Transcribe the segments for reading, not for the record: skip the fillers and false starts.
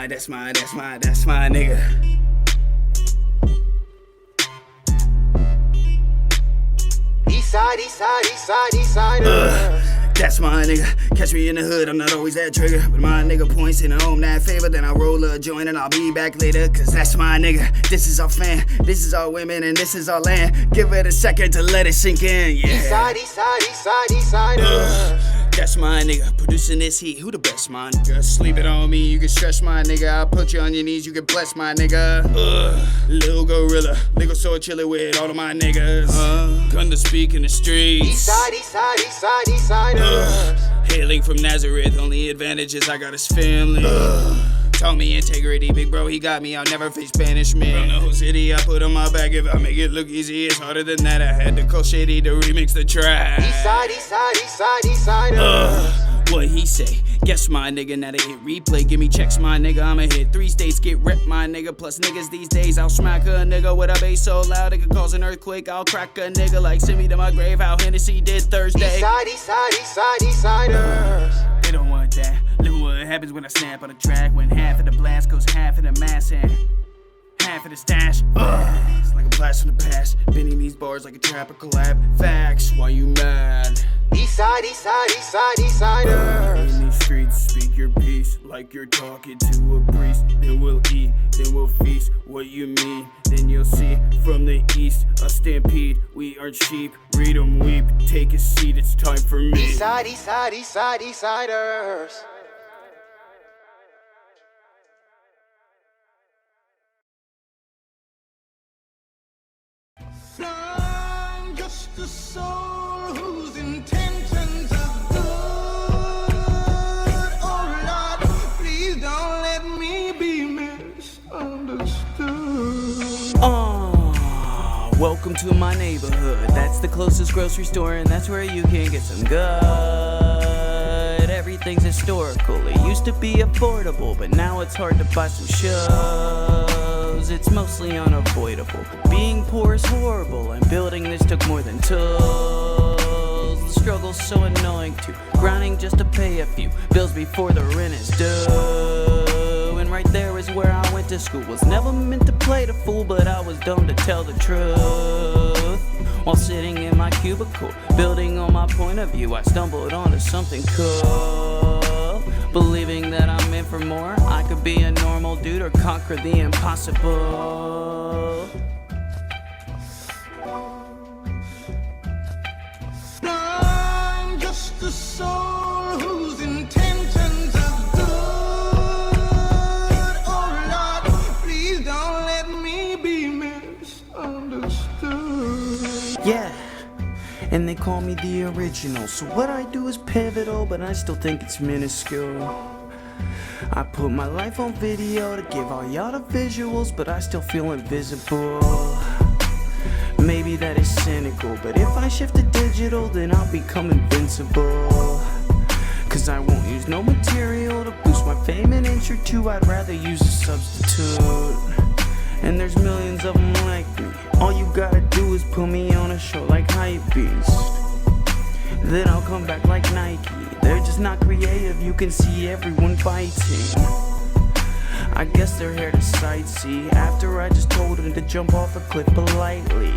nigga. Eastside. That's my nigga. Catch me in the hood, I'm not always that trigger. But my nigga points in home that favor. Then I'll roll a joint and I'll be back later. Cause that's my nigga. This is our fan, this is our women, and this is our land. Give it a second to let it sink in, yeah. Eastside. That's my nigga, producing this heat, who the best, my nigga? Sleep it on me, you can stretch my nigga. I'll put you on your knees, you can bless my nigga. Little gorilla, legal so chillin' with all of my niggas. Gun to speak in the streets. Eastside. Hailing from Nazareth, only advantage is I got his family. Taught me integrity, big bro, he got me, I'll never face banishment. From the whole city, I put on my back, if I make it look easy, it's harder than that. I had to call Shady to remix the track. Eastside. What he say? Guess my nigga, now they hit replay. Give me checks, my nigga, I'ma hit 3 states, get rep, my nigga. Plus niggas these days, I'll smack a nigga with a bass so loud it could cause an earthquake. I'll crack a nigga like send me to my grave, how Hennessy did Thursday. Eastsiders. They don't want that. Look what happens when I snap on the track. When half of the blast goes half of the mass and half of the stash. It's like a blast from the past. Bending these bars like a trapper collab. Facts, why you mad? Eastsiders. In these streets, speak your piece like you're talking to a priest. Then we'll eat, then we'll feast. What you mean? Then you'll see from the east a stampede. We aren't sheep, read 'em weep. Take a seat, it's time for me. Eastsiders. I'm just a soul whose intentions are good. Oh Lord, please don't let me be misunderstood. Welcome to my neighborhood. That's the closest grocery store, and that's where you can get some good. Everything's historical. It used to be affordable, but now it's hard to buy some shows. It's mostly unavoidable. Being poor is horrible, and building this took more than tools. The struggle's so annoying too. Grinding just to pay a few bills before the rent is due. And right there is where I went to school. Was never meant to play the fool, but I was dumb to tell the truth. While sitting in my cubicle, building on my point of view, I stumbled onto something cool. Believing that I'm meant for more, I could be a normal dude or conquer the impossible. I'm just a soul whose intentions are good. Oh Lord, please don't let me be misunderstood. Yeah, and they call me the original. So what I do is pivotal, but I still think it's minuscule. I put my life on video to give all y'all the visuals, but I still feel invisible. Maybe that is cynical, but if I shift to digital, then I'll become invincible. Cause I won't use no material to boost my fame an inch or two, I'd rather use a substitute. And there's millions of them like me. All you gotta do is put me on a show like Hypebeast. Then I'll come back like Nike. They're just not creative, you can see everyone biting. I guess they're here to sightsee after I just told them to jump off a cliff politely.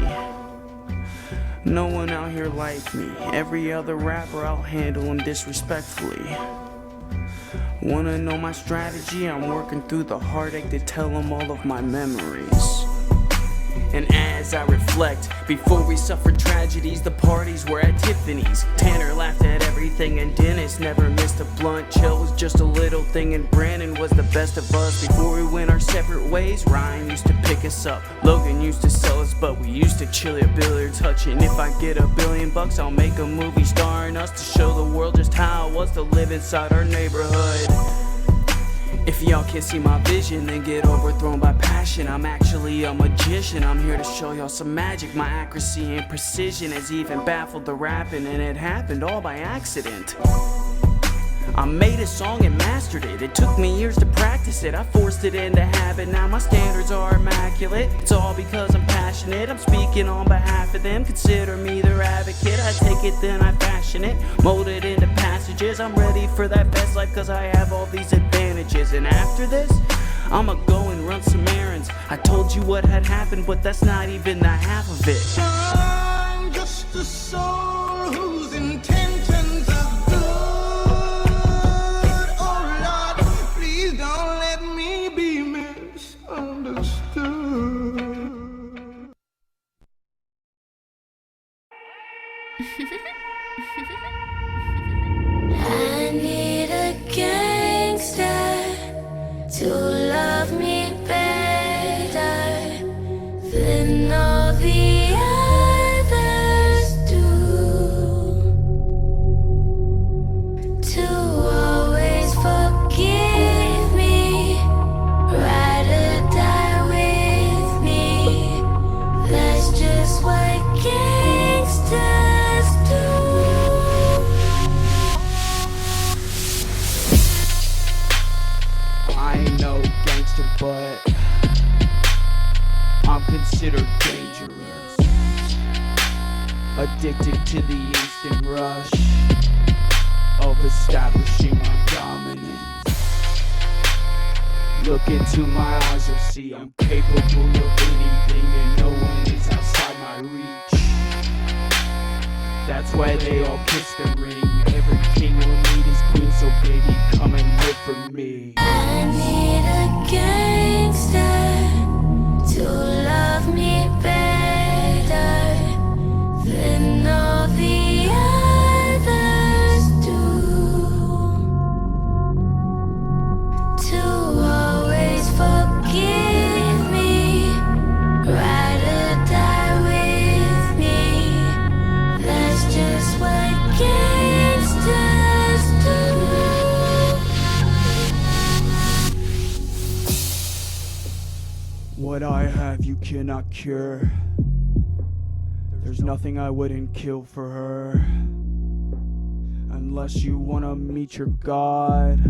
No one out here like me. Every other rapper, I'll handle him disrespectfully. Wanna know my strategy? I'm working through the heartache to tell them all of my memories. And as I reflect, before we suffered tragedies, the parties were at Tiffany's. Tanner laughed at everything and Dennis never missed a blunt. Chill was just a little thing and Brandon was the best of us. Before we went our separate ways, Ryan used to pick us up. Logan used to sell us, but we used to chill at billiards hutch. And if I get $1 billion, I'll make a movie starring us to show the world just how it was to live inside our neighborhood. If y'all can't see my vision, then get overthrown by passion. I'm actually a magician, I'm here to show y'all some magic. My accuracy and precision has even baffled the rapping, and it happened all by accident. I made a song and mastered it. It took me years to practice it. I forced it into habit. Now my standards are immaculate. It's all because I'm passionate. I'm speaking on behalf of them. Consider me their advocate. I take it, then I fashion passionate, molded into passages. I'm ready for that best life cause I have all these advantages. And after this, I'ma go and run some errands. I told you what had happened, but that's not even the half of it. I'm just a soul whose intentions are good. Oh Lord, please don't let me be misunderstood. I need a gangster to love me better than all the others do, to always forgive me, ride or die with me. That's just what gangsters do. I ain't no gangster, but I'm considered dangerous. Addicted to the instant rush of establishing my dominance. Look into my eyes, you'll see I'm capable of anything, and no one is outside my reach. That's why they all kiss the ring. Every king will need his queen, so baby, come and live for me. I need a gangster to love me better than all the others do, to always forgive me, ride or die with me. That's just what gangsters do. What I have you cannot cure. There's nothing I wouldn't kill for her. Unless you wanna meet your god,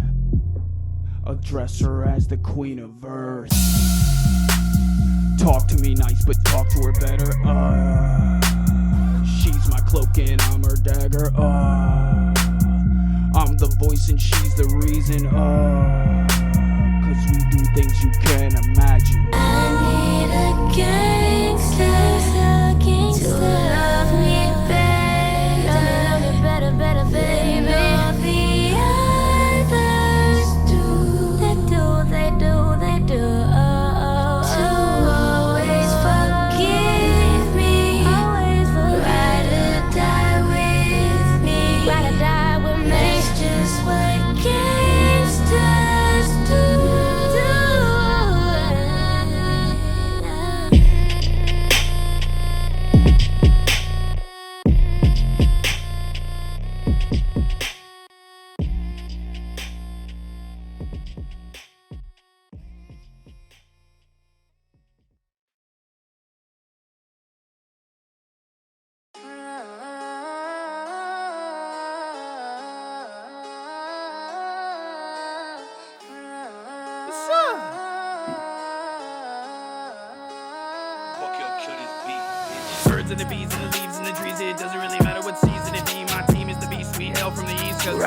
address her as the queen of earth. Talk to me nice, but talk to her better. She's my cloak and I'm her dagger. I'm the voice and she's the reason. Cause we do things you can't imagine. I need a gangster to love me better, baby. All the others do. They do. To always forgive me, ride or die with me. That's just what gangsters do. Birds and the bees and the leaves and the trees, it doesn't really matter what season it be. My team is the beast, we hail from the east coast.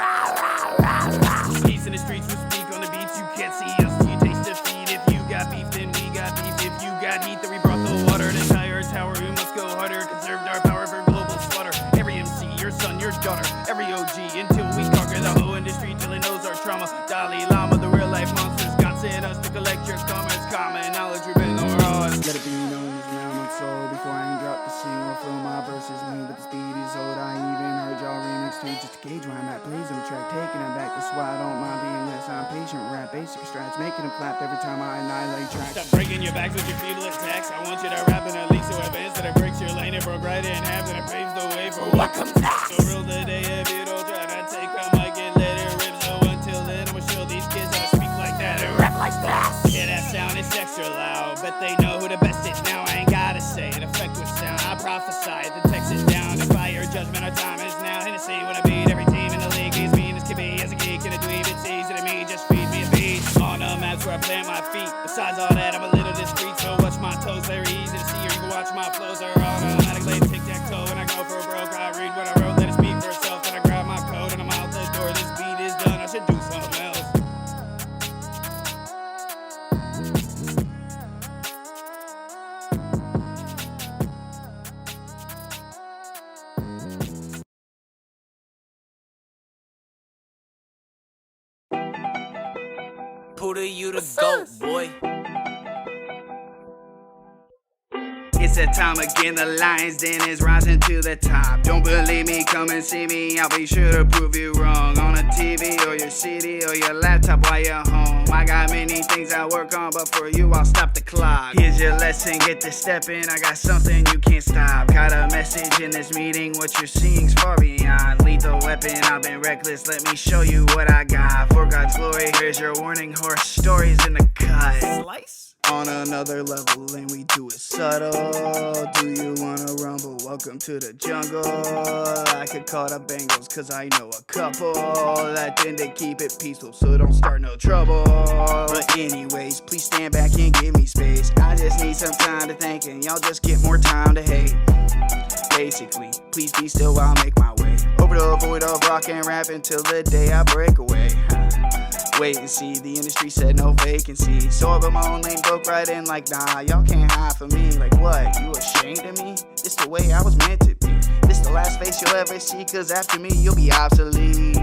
Peace in the streets, we speak on the beats. You can't see us, you taste defeat. If you got beef, then we got beef. If you got heat, then we brought the water. The entire tower, we must go harder. Conserved our power for global slaughter. Every MC, your son, your daughter. Every OG, until we conquer the whole industry till it knows our trauma. Dalai Lama, the real life monsters. God sent us to collect your comments. Common knowledge, we've been over all. Let it be known as now my soul. Before I can drop the single, flow my verses new, but the speed is old. I even heard y'all remix too, just to gauge where I'm at. Please on track, taking it back. That's why I don't mind being less. I'm patient, rap, basic strats, making them clap every time I annihilate tracks. Stop breaking your backs with your feeble attacks. I want you to rap in at least so advanced that it breaks your lane. It broke right in half and it paves the way for what comes next. So rule the day if you don't try to take a mic and let it rip. So until then, I'ma show these kids how to speak like that and rap like that. Yeah, that sound is extra loud. Bet they know who the best is now. I ain't gotta say it. Effect with sound. I prophesy. The text is down. The fire judgment. Our time is now. Hennessy when I beat every team in the league. Is mean as can be. As a geek and a dweeb, it's easy to me. Just feed me a beat. On the maps where I plant my feet. Besides all that, I'm a little discreet. So watch my toes. Very easy to see. Or you can watch my flows. Are automatically tic-tac-toe. When I go for a broke, I read what I wrote. Let it Puda, you the GOAT, boy. It's that time again, the lion's den is rising to the top. Don't believe me, come and see me, I'll be sure to prove you wrong. On a TV or your CD or your laptop while you're home. I got many things I work on, but for you I'll stop the clock. Here's your lesson, get to stepping, I got something you can't stop. Got a message in this meeting, what you're seeing's far beyond lethal weapon. I've been reckless, let me show you what I got. For God's glory, here's your warning, horse stories in the cut. Slice? On another level, and we do it subtle. Do you wanna rumble? Welcome to the jungle. I could call the Bengals, cause I know a couple that tend to keep it peaceful, so don't start no trouble. But anyways, please stand back and give me space. I just need some time to think, and y'all just get more time to hate. Basically, please be still while I make my way over the void of rock and rap until the day I break away. Wait and see, the industry said no vacancy. So I built my own lane, broke right in like, nah, y'all can't hide from me. Like what, you ashamed of me? This the way I was meant to be. This the last face you'll ever see, cause after me you'll be obsolete.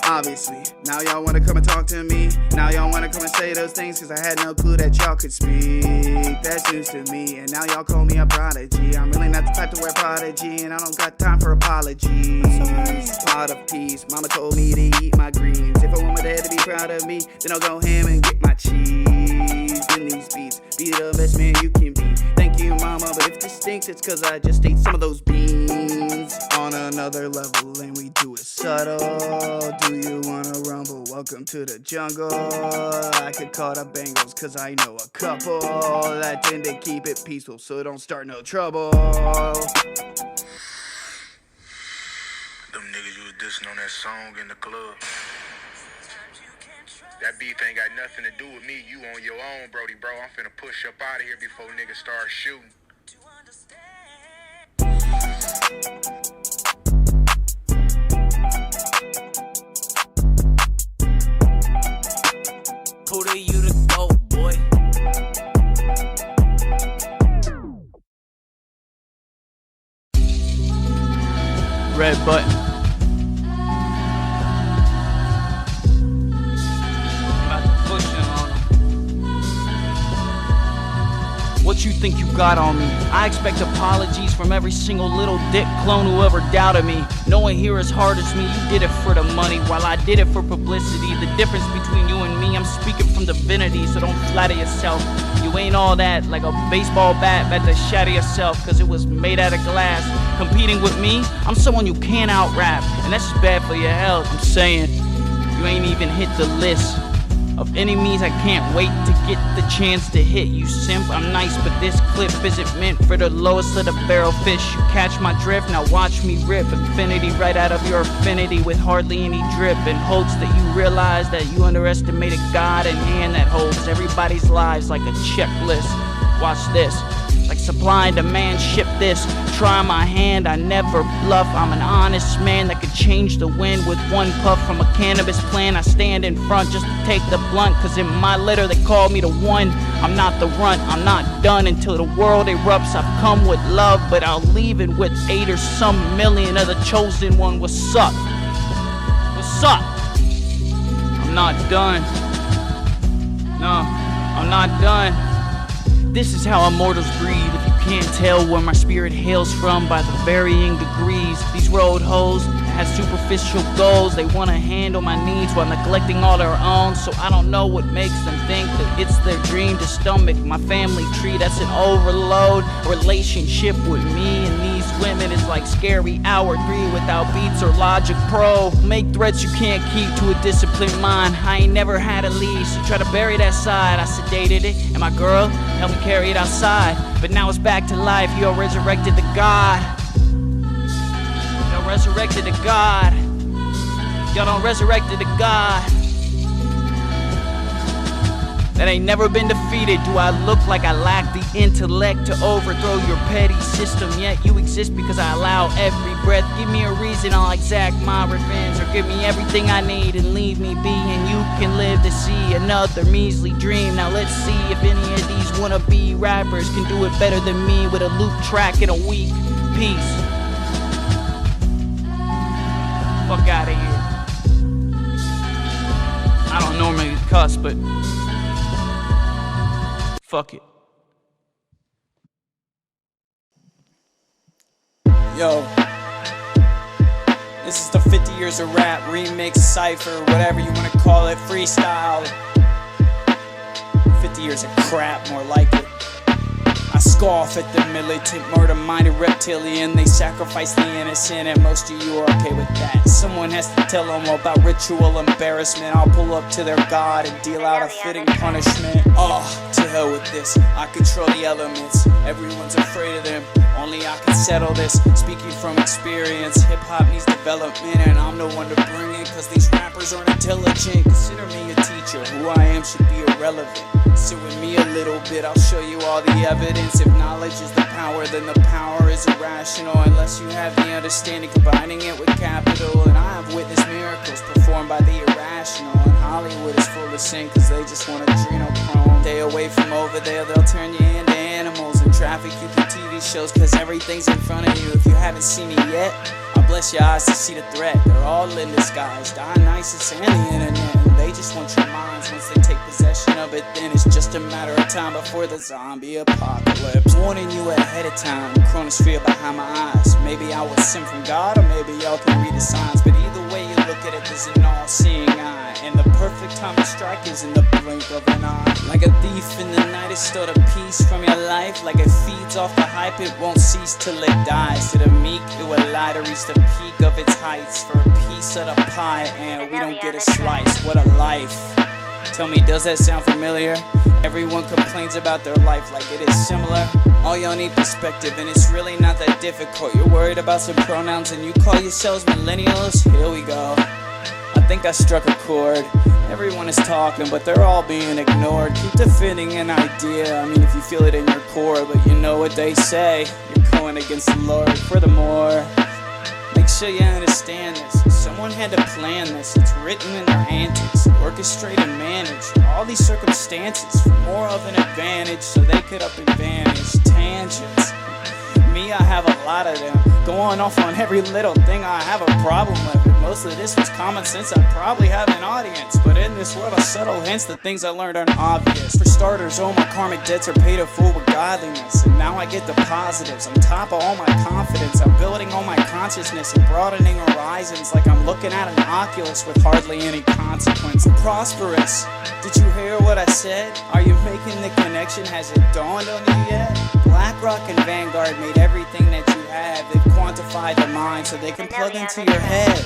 Obviously, now y'all wanna come and talk to me. Now y'all wanna come and say those things, cause I had no clue that y'all could speak. That's news to me, and now y'all call me a prodigy. I'm really not the type to wear prodigy, and I don't got time for apologies. Pot of peace, mama told me to eat my greens. If I want my dad to be proud of me, then I'll go ham and get my cheese. In these beats, be the best man you can be. Thank you, mama, but if this stinks, it's cause I just ate some of those beans. On another level, and we do it subtle. Do you wanna rumble? Welcome to the jungle. I could call the Bengals, cause I know a couple that tend to keep it peaceful, so don't start no trouble. Them niggas you was dissing on that song in the club. That beef ain't got nothing to do with me. You on your own, Brody, bro. I'm finna push up out of here before niggas start shooting. Puda, you the GOAT, boy. Red button. What you think you got on me? I expect apologies from every single little dick clone who ever doubted me. No one here as hard as me, you did it for the money, while I did it for publicity. The difference between you and me, I'm speaking from divinity, so don't flatter yourself. You ain't all that, like a baseball bat to shatter yourself, cause it was made out of glass. Competing with me, I'm someone you can't out-rap, and that's just bad for your health. I'm saying, you ain't even hit the list of enemies I can't wait to get the chance to hit. You simp, I'm nice, but this clip isn't meant for the lowest of the barrel fish. You catch my drift, now watch me rip infinity right out of your affinity with hardly any drip, in hopes that you realize that you underestimated God and hand that holds everybody's lives like a checklist. Watch this. Like supply and demand, ship this. Try my hand, I never bluff. I'm an honest man that could change the wind with one puff from a cannabis plant. I stand in front just to take the blunt, cause in my litter they call me the one. I'm not the runt, I'm not done until the world erupts. I've come with love, but I'll leave it with 8 or some million of the chosen one. What's up? What's up? I'm not done. No, I'm not done. This is how immortals breathe. If you can't tell where my spirit hails from by the varying degrees, these road hoes have superficial goals. They want to handle my needs while neglecting all their own. So I don't know what makes them think that it's their dream to stomach my family tree. That's an overload. A relationship with me and these women is like Scary Hour 3 without Beats or Logic Pro. Make threats you can't keep to a disciplined mind. I ain't never had a lead, so try to bury that side. I sedated it, and my girl helped me carry it outside. But now it's back to life. You're resurrected to God. Y'all resurrected to God. Y'all don't resurrected to God. That ain't never been defeated. Do I look like I lack the intellect to overthrow your petty system? Yet you exist because I allow every breath. Give me a reason, I'll exact my revenge. Or give me everything I need and leave me be, and you can live to see another measly dream. Now let's see if any of these wannabe rappers can do it better than me with a loop track and a weak piece. Fuck out of here. I don't normally cuss, but fuck it. Yo, this is the 50 years of rap, remix, cypher, whatever you wanna call it, freestyle. 50 years of crap, more like it. I scoff at the militant, murder-minded reptilian. They sacrifice the innocent, and most of you are okay with that. Someone has to tell them about ritual embarrassment. I'll pull up to their god and deal out a fitting punishment. To hell with this, I control the elements. Everyone's afraid of them, only I can settle this. Speaking from experience, hip-hop needs development, and I'm the one to bring it, cause these rappers aren't intelligent. Consider me a teacher, who I am should be irrelevant. Sit with me a little bit, I'll show you all the evidence. If knowledge is the power, then the power is irrational, unless you have the understanding, combining it with capital. And I have witnessed miracles performed by the irrational. And Hollywood is full of sin, cause they just want adrenochrome. Stay away from over there, they'll turn you into animals and traffic you through TV shows, cause everything's in front of you. If you haven't seen it yet, I bless your eyes to see the threat. They're all in disguise, Dionysus and the internet, and they just want your minds. Once they take possession of it, then it's just a matter of time before the zombie apocalypse. Warning you ahead of time, chronosphere behind my eyes. Maybe I was sent from God, or maybe y'all can read the signs, but either way you look at it, there's an all-seeing eye, and the perfect time to strike is in the blink of an eye. Like a thief in the night, it stole a piece from your life. Like it feeds off the hype, it won't cease till it dies. To the meek, it will lie to reach the peak of its heights. For a piece of the pie, and we don't get a slice. What a life. Tell me, does that sound familiar? Everyone complains about their life like it is similar. All y'all need perspective, and it's really not that difficult. You're worried about some pronouns, and you call yourselves millennials? Here we go. I think I struck a chord. Everyone is talking, but they're all being ignored. Keep defending an idea, I mean if you feel it in your core. But you know what they say, you're going against the Lord. Furthermore, make sure you understand this. Someone had to plan this. It's written in their antics, orchestrate and manage all these circumstances for more of an advantage, so they could up advantage tangents. Me, I have a lot of them. Going off on every little thing I have a problem with. If most of this was common sense, I'd probably have an audience. But in this world of subtle hints, the things I learned aren't obvious. For starters, all my karmic debts are paid in full with godliness, and now I get the positives on top of all my confidence. I'm building on my consciousness and broadening horizons, like I'm looking at an Oculus with hardly any consequence. I'm prosperous. Did you hear what I said? Are you making the connection? Has it dawned on you yet? BlackRock and Vanguard made everything that you have. They've quantified the mind so they can plug into your head.